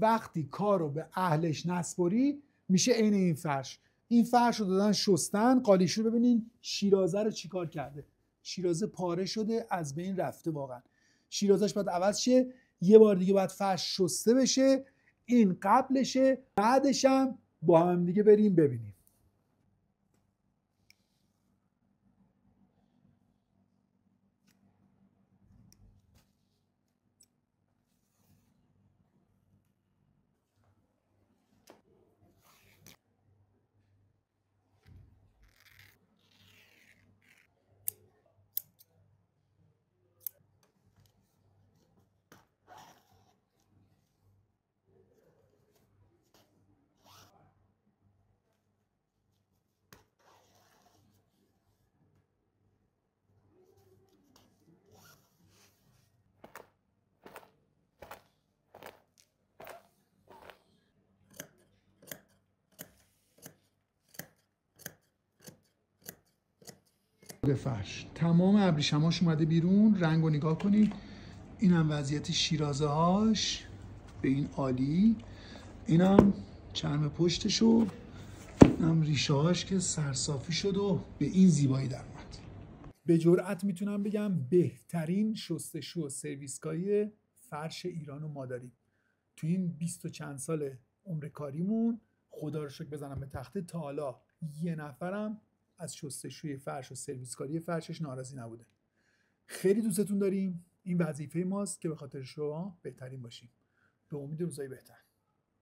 وقتی کار رو به اهلش نسپاری میشه عین این فرش. این فرش رو دادن شستن، قالیشو رو ببینین شیرازه رو چیکار کرده. شیرازه پاره شده، از بین رفته واقعا. شیرازهش باید عوض شه، یه بار دیگه باید فرش شسته بشه. این قبلشه، بعدش هم با هم دیگه بریم ببینیم. به فرش تمام ابریشماش اومده بیرون. رنگو نگاه کنید، اینم وضعیت شیرازه هاش، به این عالی. اینم چرم پشتشو، اینم ریشه هاش که سرصافی شد و به این زیبایی در اومد. به جرئت میتونم بگم بهترین شستشو و سرویسکاری فرش ایرانو ما داریم. تو این 20 و چند سال عمر کاریمون خدا رو شکر بزنم به تخته، تا حالا یه نفرم از شستشوی فرش و سرویسکاری فرشش ناراضی نبوده. خیلی دوستتون داریم. این وظیفه ماست که به خاطر شما بهترین باشیم. به امید روزای بهتر.